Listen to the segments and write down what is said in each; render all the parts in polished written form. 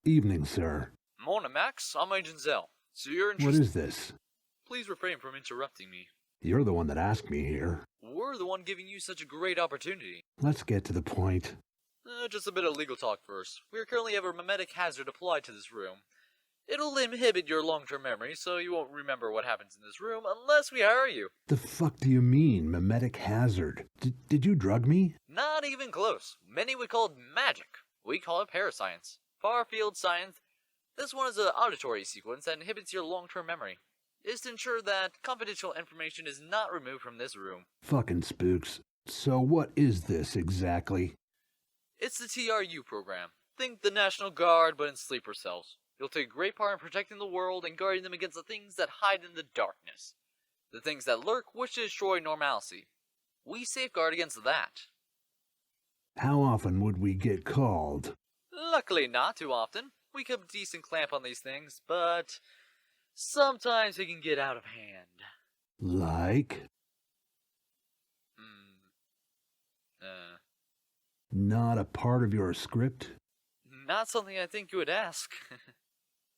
Evening, sir. Morning, Max. I'm Agent Zell. So you're What interested? is this? Please refrain from interrupting me. You're the one that asked me here. We're the one giving you such a great opportunity. Let's get to the point. Just a bit of legal talk first. We currently have a mimetic hazard applied to this room. It'll inhibit your long-term memory, so you won't remember what happens in this room unless we hire you. The fuck do you mean, mimetic hazard? Did you drug me? Not even close. Many would call it magic. We call it parascience. Far-field science. This one is an auditory sequence that inhibits your long-term memory. It's to ensure that confidential information is not removed from this room. Fucking spooks. So what is this exactly? It's the TRU program. Think the National Guard, but in sleeper cells. You'll take great part in protecting the world and guarding them against the things that hide in the darkness. The things that lurk wish to destroy normalcy. We safeguard against that. How often would we get called? Luckily not too often. We keep a decent clamp on these things, but sometimes they can get out of hand. Like? Not a part of your script? Not something I think you would ask.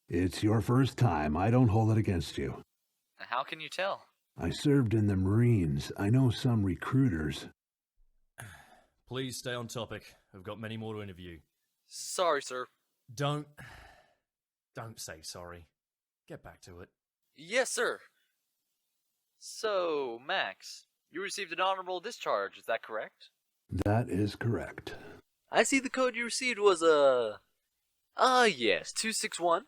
It's your first time. I don't hold it against you. How can you tell? I served in the Marines. I know some recruiters. Please stay on topic. I've got many more to interview. Sorry, sir. Don't say sorry. Get back to it. Yes, sir. So, Max, you received an honorable discharge, is that correct? That is correct. I see the code you received was yes, 261.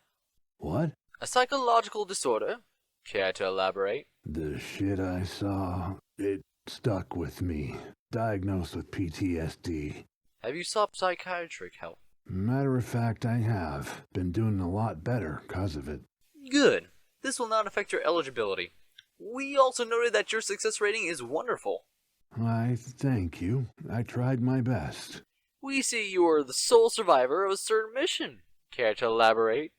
What? A psychological disorder. Care to elaborate? The shit I saw, it stuck with me. Diagnosed with PTSD. Have you sought psychiatric help? Matter of fact, I have. Been doing a lot better because of it. Good. This will not affect your eligibility. We also noted that your success rating is wonderful. Why, thank you. I tried my best. We see you are the sole survivor of a certain mission. Care to elaborate?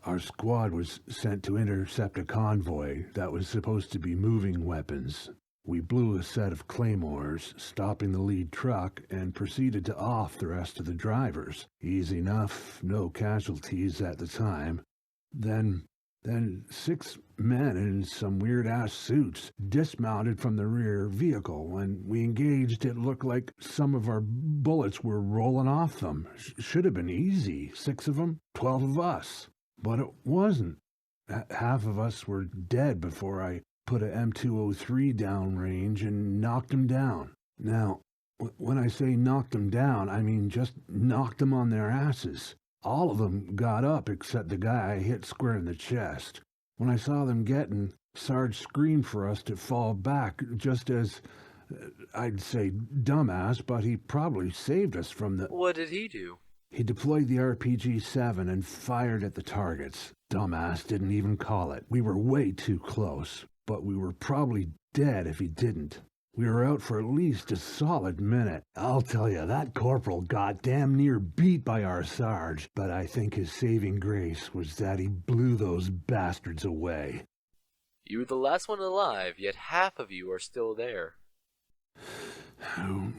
Our squad was sent to intercept a convoy that was supposed to be moving weapons. We blew a set of claymores, stopping the lead truck, and proceeded to off the rest of the drivers. Easy enough, no casualties at the time. Then 6 men in some weird-ass suits dismounted from the rear vehicle. When we engaged, it looked like some of our bullets were rolling off them. Should have been easy. 6 of them, 12 of us. But it wasn't. Half of us were dead before I put a M203 downrange and knocked them down. Now, when I say knocked them down, I mean just knocked them on their asses. All of them got up except the guy I hit square in the chest. When I saw them getting, Sarge screamed for us to fall back, just as, I'd say dumbass, but he probably saved us from the... What did he do? He deployed the RPG-7 and fired at the targets. Dumbass didn't even call it. We were way too close, but we were probably dead if he didn't. We were out for at least a solid minute. I'll tell you, that corporal got damn near beat by our Sarge, but I think his saving grace was that he blew those bastards away. You were the last one alive, yet half of you are still there.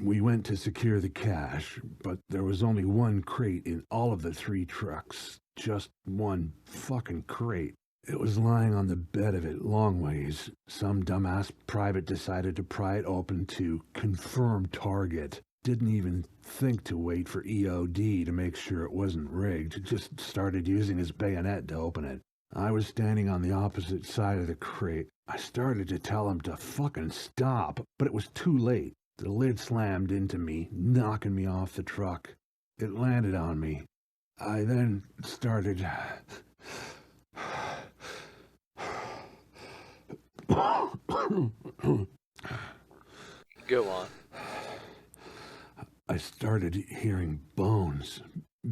We went to secure the cache, but there was only one crate in all of the 3 trucks. Just one fucking crate. It was lying on the bed of it long ways. Some dumbass private decided to pry it open to confirm target. Didn't even think to wait for EOD to make sure it wasn't rigged. Just started using his bayonet to open it. I was standing on the opposite side of the crate. I started to tell him to fucking stop, but it was too late. The lid slammed into me, knocking me off the truck. It landed on me. I then started... Go on. I started hearing bones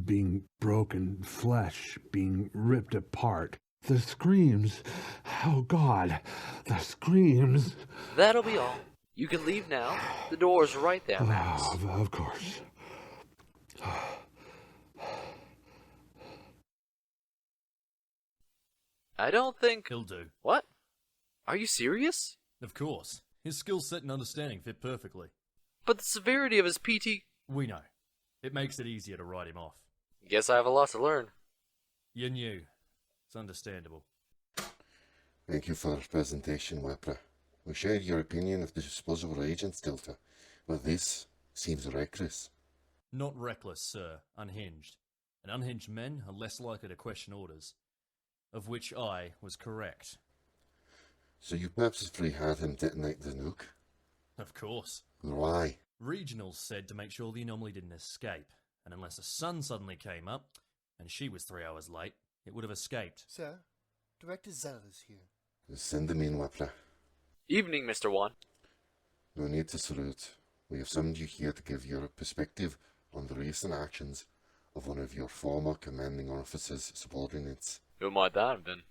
being broken, flesh being ripped apart. The screams, oh God, the screams. That'll be all. You can leave now. The door's right there, Max. Of course. I don't think... He'll do. What? Are you serious? Of course. His skill set and understanding fit perfectly. But the severity of his PT... We know. It makes it easier to write him off. Guess I have a lot to learn. You're new. It's understandable. Thank you for the presentation, Wepra. We shared your opinion of the disposable agents, Delta, but this seems reckless. Not reckless, sir. Unhinged. And unhinged men are less likely to question orders. Of which I was correct. So you purposefully had him detonate the nuke? Of course. Why? Regionals said to make sure the anomaly didn't escape. And unless the sun suddenly came up, and she was 3 hours late, it would have escaped. Sir, Director Zell is here. Send them in, Wepra. Evening, Mr. Wan. No need to salute. We have summoned you here to give your perspective on the recent actions of one of your former commanding officer's subordinates. Who might that have been?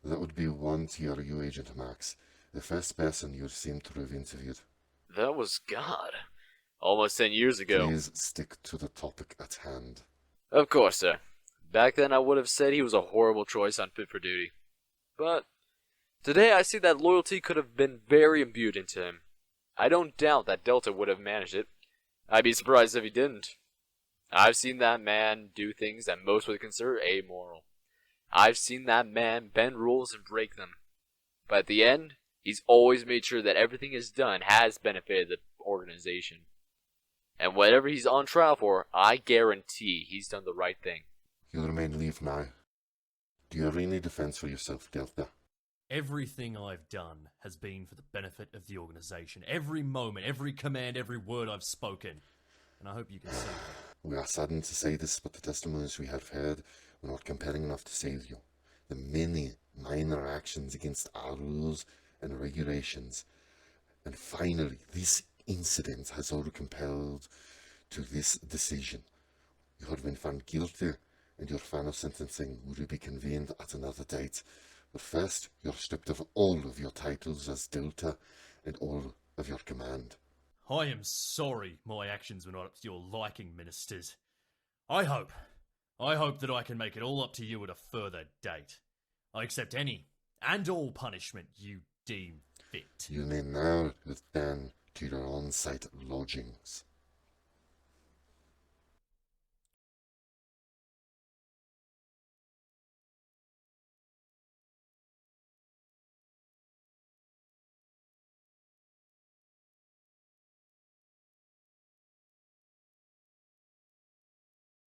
That would be one TRU agent, Max, the first person you seem to have interviewed. That was God. Almost 10 years ago. Please stick to the topic at hand. Of course, sir. Back then I would have said he was a horrible choice unfit for duty. But today I see that loyalty could have been very imbued into him. I don't doubt that Delta would have managed it. I'd be surprised if he didn't. I've seen that man do things that most would consider amoral. I've seen that man bend rules and break them. But at the end, he's always made sure that everything he's done has benefited the organization. And whatever he's on trial for, I guarantee he's done the right thing. You'll remain leave now. Do you have any defense for yourself, Delta? Everything I've done has been for the benefit of the organization. Every moment, every command, every word I've spoken. And I hope you can see that. We are saddened to say this, but the testimonies we have heard were not compelling enough to save you. The many minor actions against our rules and regulations. And finally, this incident has all compelled to this decision. You have been found guilty, and your final sentencing will be convened at another date. But first, you're stripped of all of your titles as Delta and all of your command. I am sorry my actions were not up to your liking, ministers. I hope that I can make it all up to you at a further date. I accept any and all punishment you deem fit. You may now return to your on-site lodgings.